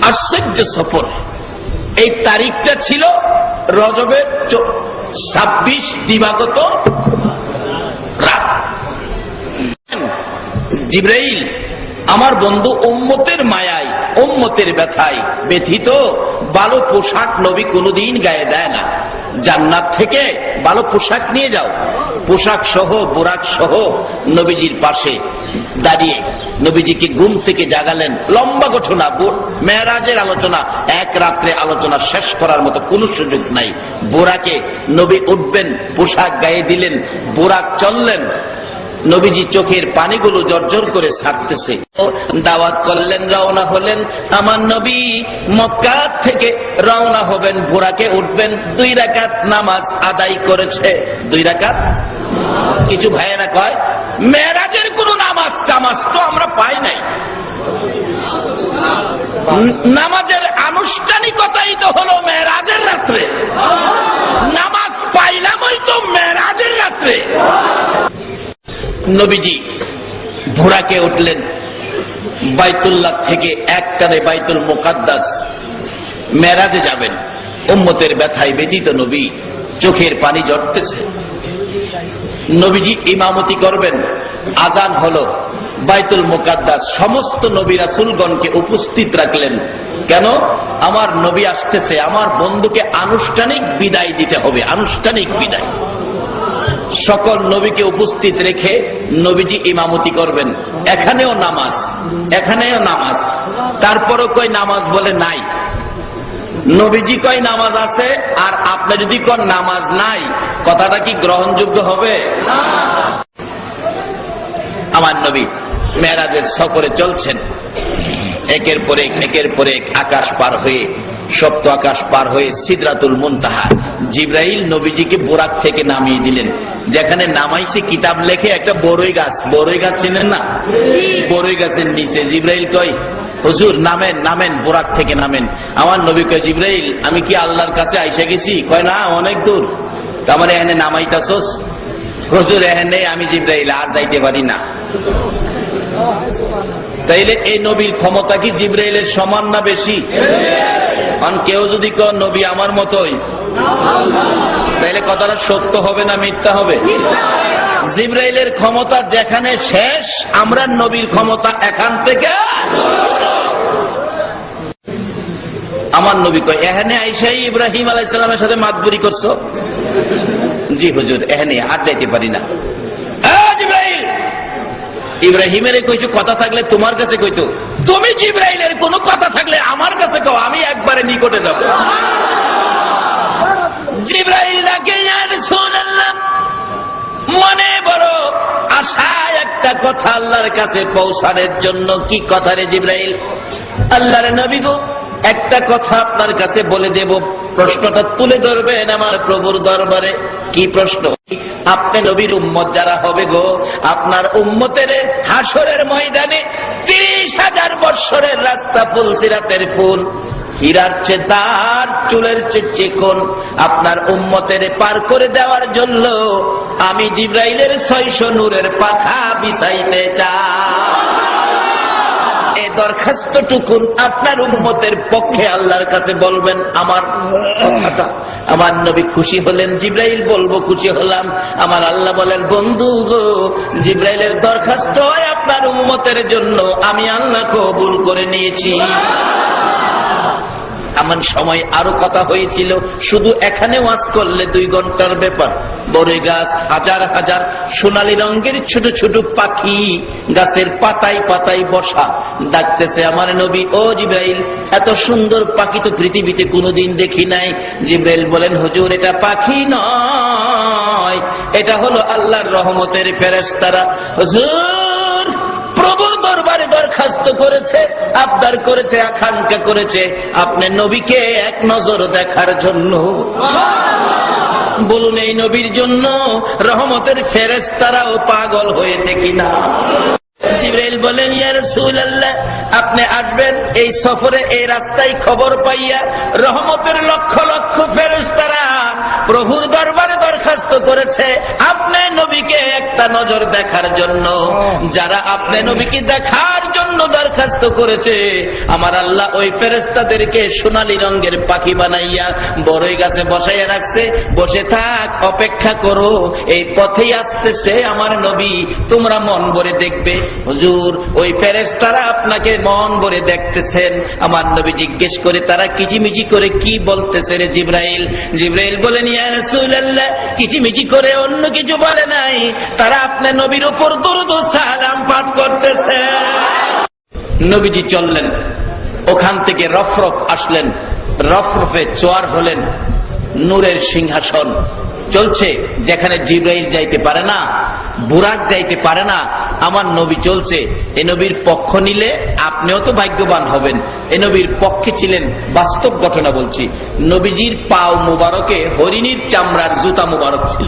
আশ্চর্য সফর। এই তারিখটা ছিল রজবের 26 দিবাগত রাত। জিবরাইল আমার বন্ধু উম্মতের মায়ায়, উম্মতের ব্যথায় ব্যথিত, ভালো পোশাক নবী কোনদিন গায়ে দেয় না। জান্নাত থেকে ভালো পোশাক নিয়ে যাও। পোশাক সহ, বোরাক সহ নবীজির পাশে দাঁড়িয়ে নবীজিকে ঘুম থেকে জাগালেন। লম্বা ঘটনা, মেরাজের আলোচনা, এক রাত্রে আলোচনা শেষ করার মতো কোন সুযোগ নাই। বোরাকে নবী উঠবেন, পোশাক গায়ে দিলেন, বোরাক চললেন। নবীজি চোখের পানিগুলো জর্জর করে ছাড়তেছে। দাওয়াত করলেন, রওনা হলেন। আমার নবী মক্কা থেকে রওনা হবেন, বোরাকে উঠবেন। 2 রাকাত নামাজ আদায় করেছে। 2 রাকাত। কিছু ভাইয়েরা কয় মেরাজের কোন নামাজ টামাজ তো আমরা পাই নাই। নামাজের আনুষ্ঠানিকতাই তো হলো মেরাজের রাত্রে। নামাজ পাইলাম ওই তো মেরাজের রাত্রে। নবীজি বোরাকে উঠলেন, বাইতুল্লাহ থেকে একটানে বাইতুল মুকাদ্দাস মেরাজে যাবেন। উম্মতের ব্যথায় ব্যথিত নবী, চোখের পানি ঝরতেছে। নবীজি ইমামতি করবেন। আজান হলো, বাইতুল মুকাদ্দাস সমস্ত নবী রাসূলগণকে উপস্থিত রাখলেন। কেন? আমার নবী আসতেছে, আমার বন্ধুকে আনুষ্ঠানিক বিদায় দিতে হবে, আনুষ্ঠানিক বিদায়। সকল নবীকে উপস্থিত রেখে নবীজি ইমামতি করবেন। এখানেও নামাজ, এখানেও নামাজ। তারপরও কই নামাজ বলে নাই। নবীজি কয় নামাজ আছে, আর আপনি যদি কোন নামাজ নাই, কথাটা কি গ্রহণযোগ্য হবে? আমার নবী মেরাজের সফরে চলছেন। একের পর এক আকাশ পার হয়ে, সপ্ত আকাশ পার হয়ে সিদরাতুল মুনতাহা জিবরাইল নবীজিকে বোরাক থেকে নামিয়ে দিলেন। যেখানে নামাইছে কিতাব লেখে একটা বড়ই গাছ। বড়ই গাছ চিনেন না? বড়ই গাছের নিচে জিবরাইল কয়, হুজুর নামেন, নামেন, বোরাক থেকে নামেন। আমার নবী কয়, জিবরাইল আমি কি আল্লাহর কাছে আইসা গেছি? কয় না, অনেক দূর। আমার এখানে নামাইতাছস? হুজুর এখানে আমি জিবরাইল আর যাইতে পারি না। তাইলে এই নবীর ক্ষমতা কি জিবরাইলের সমান না বেশি? কারণ কেউ যদি কয় নবী আমার মতোই, তাইলে কথাটা সত্য হবে না মিথ্যা হবে? জিবরাইলের ক্ষমতা যেখানে শেষ, আমরা নবীর ক্ষমতা এখান থেকে। আমার নবী কয়, এখানে আইসাই ইব্রাহিম আলাইহিস সালামের সাথে মাতবুরি করছো? জি হুজুর, এখানে আর যাইতে পারি না। জিবরাইল, ইব্রাহিমের কইছো কথা থাকলে তোমার কাছে কইতো, তুমি জিবরাইলের কোন কথা থাকলে আমার কাছে কও, আমি একবারে নিকটে যাব। জিবরাইল ডাকে, ইয়া রাসূলুল্লাহ, মনে বড় আশা একটা কথা আল্লাহর কাছে পৌঁছানোর জন্য। কি কথা রে জিবরাইল? আল্লাহর নবী গো, একটা কথা আপনার কাছে বলে দেব, প্রশ্নটা তুলে ধরবেন আমার প্রভুর দরবারে। কি প্রশ্ন? আপনি নবীর উম্মত যারা হবে গো, আপনার উম্মতের হাসরের ময়দানে 30,000 বৎসরের রাস্তা ফুলসিরাতের ফুল, হীরার চেয়ে তার, চুলের চেয়ে চিকন। আপনার উম্মতের পার করে দেওয়ার জন্য আমি জিবরাইলের 600 নূরের পাখা বিছাইতে চাই। এই দরখাস্তটুকুন আপনার উম্মতের পক্ষে আল্লাহর কাছে বলবেন আমার কথাটা। আমার নবী খুশি হলেন। জিবরাইল বলবো খুশি হলাম। আমার আল্লাহ বলেন, বন্ধু গো, জিবরাইলের দরখাস্ত আপনার উম্মতের জন্য আমি আল্লাহ কবুল করে নিয়েছি। এমন সময় আরো কথা হয়েছিল, শুধু এখানে ওয়াজ করলে 2 ঘন্টার ব্যাপার। বড়ই গাছ, হাজার হাজার সোনালী রঙের ছোট ছোট পাখি গাছের পাতায় পাতায় বসা, ডাকতেছে আমার নবী, ও জিবরাইল, এত সুন্দর পাখি তো পৃথিবীতে কোনোদিন দেখি নাই। জিবরাইল বলেন, হুজুর এটা পাখি নয়, এটা হলো আল্লাহর রহমতের ফেরেশতারা। হুজুর প্রভুর দরবারে দরখাস্ত করেছে, আবদার করেছে, আকাঙ্ক্ষা করেছে আপনি নবীকে এক নজর দেখার জন্য। বলুন এই নবীর জন্য রহমতের ফেরেশতারাও পাগল হয়েছে কিনা? জিবরাইল বলেন, ইয়া রাসূলুল্লাহ, আপনি আসবেন এই সফরে, এই রাস্তায় খবর পাইয়া রহমতের লক্ষ লক্ষ ফেরেশতারা প্রভুর দরবারে দরখাস্ত করেছে আপনি নবীকে একটা নজর দেখার জন্য। যারা আপনি নবীকে দেখার জন্য দরখাস্ত করেছে, আমার আল্লাহ ওই ফেরেশতাদেরকে সোনালী রঙের পাখি বানাইয়া বড়ই গাছে বসাইয়া রাখছে। বসে থাক, অপেক্ষা করো, এই পথেই আসতেছে আমার নবী, তোমরা মন ভরে দেখবে। হুজুর, ওই ফেরেশতারা আপনাকে মন ভরে দেখতেছেন। আমার নবী জিজ্ঞেস করে, তারা কিচিমিচি করে কি বলতেছে রে জিবরাইল? জিবরাইল বলেন, ইয়া রাসূলুল্লাহ, কিচিমিচি করে অন্য কিছু বলে নাই, তারা আপনার নবীর উপর দরুদ ও সালাম পাঠ করতেছে। নবীজি চললেন, ওখান থেকে রফরফ আসলেন, রফরফে চোয়ার হলেন, নূরের সিংহাসন চলছে, যেখানে জিবরাইল যাইতে পারে না, বুরাক যাইতে পারে না, আমার নবী চলছে। এ নবীর পক্ষ নিলে আপনিও তো ভাগ্যবান হবেন। এ নবীর পক্ষে ছিলেন, বাস্তব ঘটনা বলছি। নবীজির পাও মুবারকে হরিণীর চামড়ার জুতা মুবারক ছিল।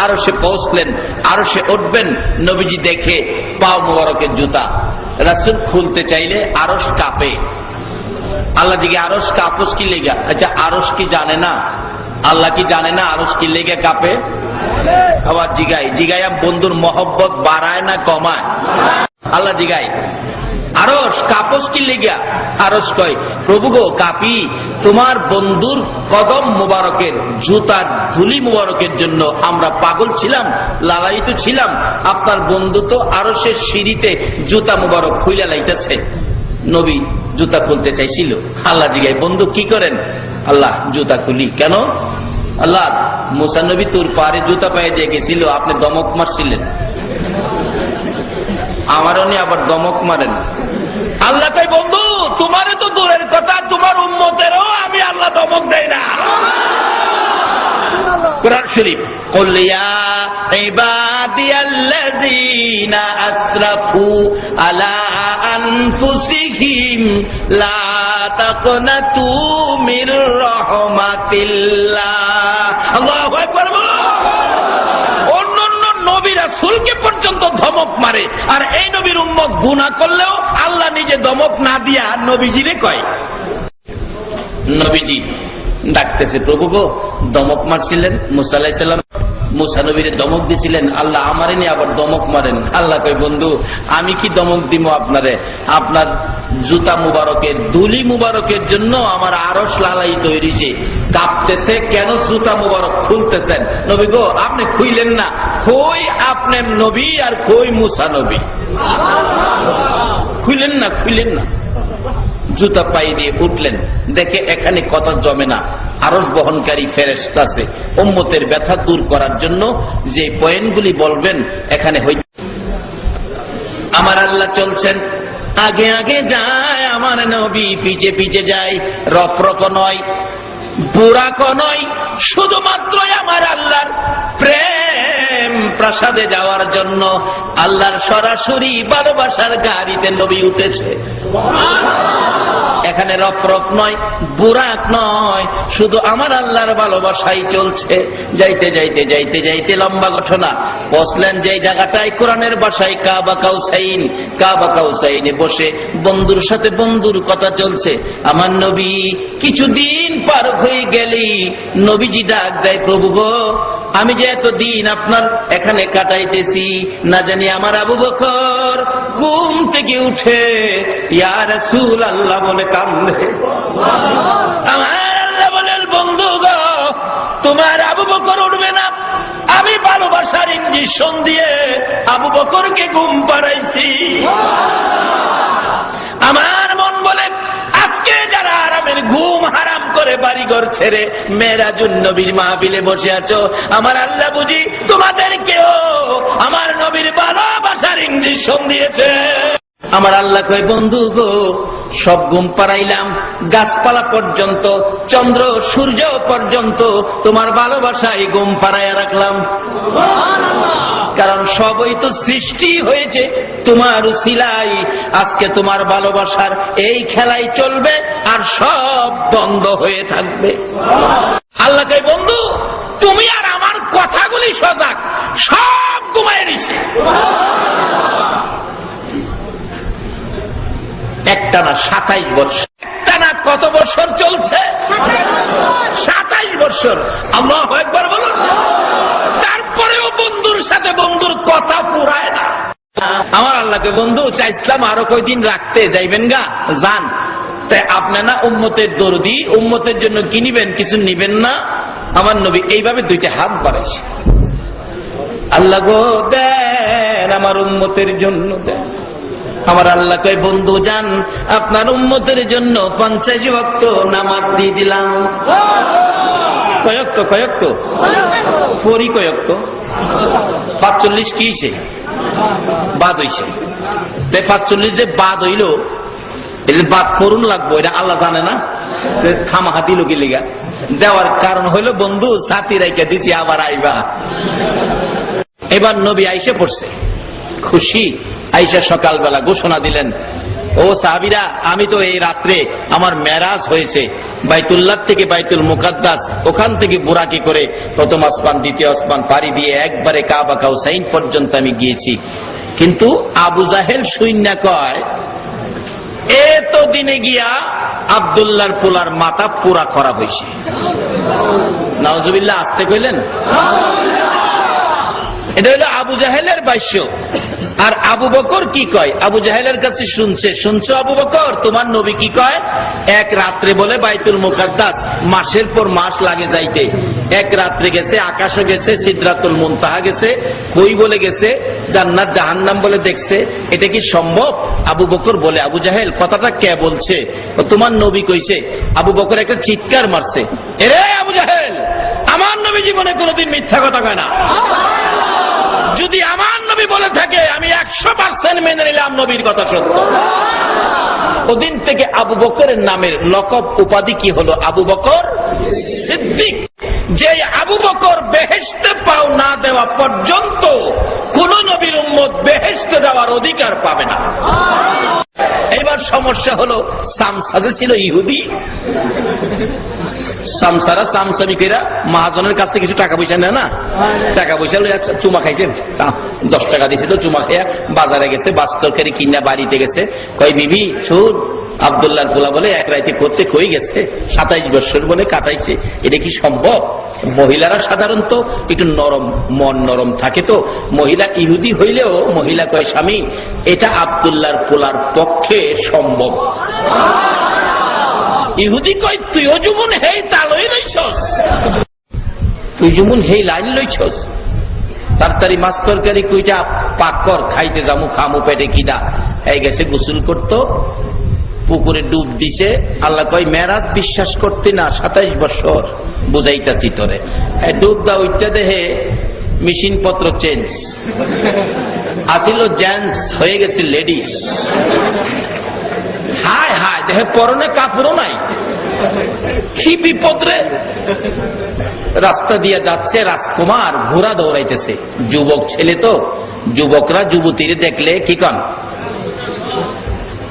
আরো সে পৌঁছলেন, আরো সে উঠবেন, নবীজি দেখে পাও মুবারকের জুতা। রাসূল খুলতে চাইলে আরশ কাঁপে। আল্লাহ জিগে, আরশ কাঁপস কি লেগা? আচ্ছা, আরশ কি জানে না? আল্লাহ কি জানে না আরশ কি লেগে কাঁপে? আবার জিগাইয়া বন্ধুর মহব্বত বাড়ায় না কমায়? আল্লাহ জিগাই, আরশ কাঁপস কি লেগা? আরশ কয়, প্রভু গো, কাঁপি তোমার বন্ধুর কদম মুবারকের জুতার ধুলি মুবারকের জন্য। আমরা পাগল ছিলাম, লালায়িত ছিলাম। আপনার বন্ধু তো আরশের সিঁড়িতে জুতা মুবারক খুইলা লাইতেছে। নবী জুতা খুলতে চাইছিল। আল্লাহ জিগাই, বন্ধু কি করেন? আল্লাহ, জুতা খুলি। কেন? আল্লাহ, মুসা নবী তোর পারে জুতা পায়ে দিয়ে গেছিল, আপনি দমক মারছিলেন, আমারও নিয়ে আবার দমক মারেন। আল্লাহ কই, বন্ধু তোমারে তো দূরের কথা, তোমার উম্মতেরও আমি আল্লাহ দমক দেই না। কুরআন শরীফ, কুল ইয়া ইবাদিয়াল্লাযীনা আসরাফু আলা আনফুসিহিম লা তাকনাতু মির রাহমাতিল্লাহ। আল্লাহু আকবার। অন্যান্য নবী রাসূলকে পর্যন্ত ধমক মারে, আর এই নবীর উম্মত গুনাহ করলেও আল্লাহ নিজে ধমক না দিয়া নবীজিরে কয়। নবীজি ডাকতেছে, প্রভু গো, দমক মারছিলেন মুসা আলাইহিস সালাম, মুসা নবীরে দমক দিছিলেন, আল্লাহ আমারে নিয়ে আবার দমক মারেন। আল্লাহ কয়, বন্ধু আমি কি দমক দিব আপনারে? আপনার জুতা মুবারকের ধুলি মুবারকের জন্য আমার আরশ লালাই তৈরিছে, কাঁপতেছে। কেন জুতা মুবারক খুলতেছেন? নবী গো, আপনি খুইলেন না। কই আপনার নবী আর কই মুসা নবী? খুইলেন না, খুইলেন না। জুতা পাই দিয়ে উঠলেন, দেখে এখানে কথা জমে না। আরশ বহনকারী ফেরেশতা আছে, উম্মতের ব্যথা দূর করার জন্য যে পয়েন্টগুলি বলবেন এখানে হইতে। আমার আল্লাহ চলছেন, আগে আগে যায়, আমার নবী পিছে পিছে যায়। রফরফ নয়, বুরাক নয়, শুধুমাত্র আমার আল্লাহর প্রেম প্রাসাদে যাওয়ার জন্য আল্লাহর সরাসরি ভালোবাসার গাড়িতে নবী উঠেছে। এখানে রফরফ নয়, বুরাক নয়, শুধু আমার আল্লাহর ভালোবাসাই চলছে। যাইতে যাইতে যাইতে যাইতে লম্বা ঘটনা, বসলেন যে জায়গাটায় কোরআনের ভাষায় কাবা কাউসাইন। কাবা কাউসাইনে বসে বন্ধুর সাথে বন্ধুর কথা চলছে। আমার নবী কিছুদিন পার হয়ে গেলি নবীজি ডাক দেয়, প্রভু গো, আমি যে এতদিন আপনার এখানে কাটাইতেছি, না জানি আমার আবু বকর ঘুম থেকে উঠে ইয়া রাসূলুল্লাহ বলে কান্দে। আমার আল্লাহ বলেন, বন্ধু গো, তোমার আবু বকর উঠবে না, আমি ভালোবাসার ইঞ্জেকশন দিয়ে আবু বকরকে ঘুম পাড়াইছি। আমার মন বলে, আজকে যারা আরামের ঘুম হারাম করে বাড়িঘর ছেড়ে মেরাজুন নবীর মাহফিলে বসে আছো, আমার আল্লাহ বুঝি তোমাদেরকেও আমার নবীর ভালোবাসার ইঞ্জেকশন দিয়েছে। আমার আল্লাহ কয়, বন্ধু গো, সব ঘুম পাড়াইলাম, গাছপালা পর্যন্ত, চন্দ্র সূর্য পর্যন্ত তোমার ভালোবাসায় ঘুম পাড়াইয়া রাখলাম। কারণ সবই তো সৃষ্টি হয়েছে তোমার উসিলাই। আজকে তোমার ভালোবাসার এই খেলাই চলবে, আর সব বন্ধ হয়ে থাকবে। আল্লাহ কয়, বন্ধু তুমি আর আমার কথাগুলি সজাগ, সব ঘুমায় রয়েছে। একটানা 27 বছর, একটানা কত বছর চলছে? 27 বছর। আল্লাহু আকবার বলুন। তারপরেও বন্ধুর সাথে বন্ধুর কথা পুরায় না। আমার আল্লাহকে বন্ধু চাইছিলাম আরো কয়দিন রাখতে, যাইবেন গা, যান। তাই আপনি না উম্মতের দরদি, উম্মতের জন্য কি নিবেন? কিছু নিবেন না? আমার নবী এইভাবে 2টা হাত বাড়াইছে, আল্লাহ গো দেন, আমার উম্মতের জন্য দেন। আমার আল্লাহ কয় বন্ধু যান, আপনার উম্মতের জন্য 50 ওয়াক্ত নামাজ দিয়ে দিলাম। কয়ক্ত? পরি কয়ক্ত? 45 কি হইছে? বাদ হইছে। 45 যে বাদ হইল, এটা বাদ করুন লাগবো, এটা আল্লাহ জানে না। খামাখা দিল কি লিগা? দেওয়ার কারণ হইল বন্ধু সাথী রাইকা দিচ্ছি, আবার আইবা। এবার নবী আইসা পড়ছে, খুশি। আইসা সকালবেলা ঘোষণা দিলেন, ও সাহাবীরা, আমি তো এই রাত্রে আমার মেরাজ হয়েছে, বাইতুল্লাহ থেকে বাইতুল মুকাদ্দাস, ওখান থেকে বুরাকি করে প্রথম আসমান দ্বিতীয় আসমান পাড়ি দিয়ে একবারে কাবা কাউসাইন পর্যন্ত আমি গিয়েছি। কিন্তু আবু জাহেল সৈন্য কয়, এত দিনে গিয়া আব্দুল্লাহর পোলার মাথা পুরা খারাপ হয়েছে। নাউজুবিল্লাহ, আসতে কইলেন। এটা হলো আবু জাহেলের ভাষ্য। আর আবু বকর কি কয়? আবু জাহেলের কাছে শুনছো আবু বকর, তোমার নবী কি কয়? এক রাত্রে বলে বাইতুল মুকাদ্দাস, মাসের পর মাস লাগে যাইতে। এক রাত্রে গেছে, আকাশে গেছে, সিদরাতুল মুনতাহা গেছে, কই বলে গেছে, জান্নাত জাহান্নাম বলে দেখছে। এটা কি সম্ভব? আবু বকর বলে, আবু জাহেল কথাটা কে বলছে? তোমার নবী কইছে। আবু বকর একটা চিৎকার মারছে, এরে আবু জাহেল, আমার নবী জীবনে কোনোদিন মিথ্যা কথা কয় না। যদি আমার নবী বলে থাকে আমি 100% মেনে নিলাম নবীর কথা সত্য। ওদিন থেকে আবু বকরের নামের লকব উপাধি কি হলো? আবু বকর সিদ্দিক। যে আবু বকর বেহেশতে পাও না দেওয়া পর্যন্ত কোন নবীর উম্মত বেহেশতে যাওয়ার অধিকার পাবে না। এবার সমস্যা হলো, সামসা যে ছিল ইহুদি, সামসারা সামসামি কইরা মহাজনের কাছ থেকে কিছু টাকা পয়সা নেয় না, টাকা পয়সা লইয়া চুমা খাইছেন, 10 টাকা দিয়েছিল, চুমা খাইয়া বাজারে গেছে, বাস তরকারি কিনা বাড়িতে গেছে, কই বিবি শুন, আব্দুল্লাহর পোলা বলে এক রাইতে করতে কই গেছে, 27 বছর বলে কাটাইছে। এটা কি সম্ভব? মহিলারা সাধারণত একটু নরম, মন নরম থাকে, তো মহিলা ইহুদি হইলেও মহিলা কয়, স্বামী এটা আব্দুল্লাহর পোলার পক্ষে সম্ভব। ইহুদি কয়, তুইও যেমন হেই তালই লইছস, তুই যেমন হেই লাইন লইছস, তাড়াতাড়ি মাছ তরকারি কুইটা পাক কর, খাইতে যামু, খামু, পেটে কিদা। এই গেছে গোসল করতো, পুকুরে ডুব দিছে। আল্লাহ কয়, মেরাজ বিশ্বাস করতে না, 27 বছর বুঝাইতাছি তোরে। ডুব দা উঠতে দেহে মেশিন পত্র চেঞ্জ, আসিল জেন্টস হয়ে গেছে লেডিস। হায় হায়, দেহে পরনে কাপড়ও নাই, কি বিপদ রে। রাস্তা দিয়ে যাচ্ছে রাজকুমার, ঘোড়া দৌড়াইতেছে, যুবক ছেলে তো, যুবকরা যুবতীরে দেখলে কি কন,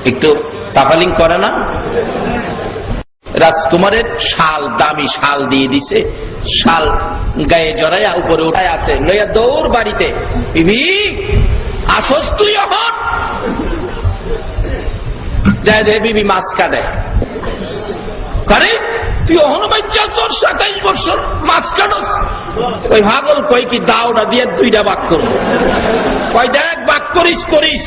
একটু তাফালিং করে না। রাজকুমারের শাল, দামি শাল দিয়ে দিছে, শাল গায়ে জড়াইয়া উপরে উঠায় আছে, লইয়া দৌড় বাড়িতে, বিবি আসস তুই এখন? যায় দে বিবি মাছ কাটে, করে তুই অহনো বাচ্চা, 27 বছর মাছ কাটস? ওই ভাগল কই কি দাওটা দিয়ে 2টা বাক করবো, কই দেখ বাক করিস করিস,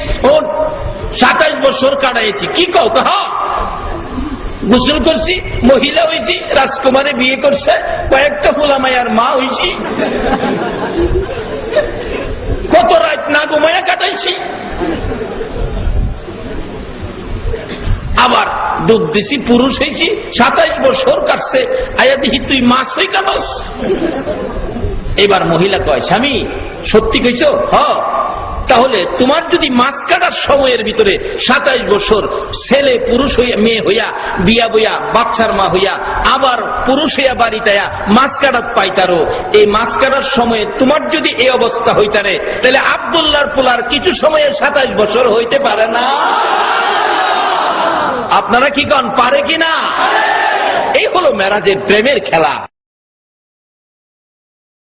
27 বছর কাটাইছি, কি কও? গোসল করছি, মহিলা হয়েছি, রাজকুমারে বিয়ে করছে, কয়েকটা ফুলামায়ার মা হয়েছি, কত রাত না ঘুমায়া কাটাইছি, আবার ডুব দিছি, পুরুষ হয়েছি, 27 বছর কাটছে, আয়া দেখি তুই মাছ হয়ে কাটস। এবার মহিলা কয়, স্বামী সত্যি কইছো? তাহলে তোমার যদি মাছ কাটার সময়ের ভিতরে 27 বছর ছেলে পুরুষ হইয়া, মেয়ে হইয়া, বিয়া বইয়া, বাচ্চার মা হইয়া, আবার পুরুষ হইয়া বাড়িতে মাছ কাটাত পাইতারো, এই মাছ কাটার সময়ে তোমার যদি এই অবস্থা হইতারে, তাহলে আব্দুল্লাহর পোলার কিছু সময়ে 27 বছর হইতে পারে না? আপনারা কি কন, পারে কিনা? এই হলো মেরাজের প্রেমের খেলা।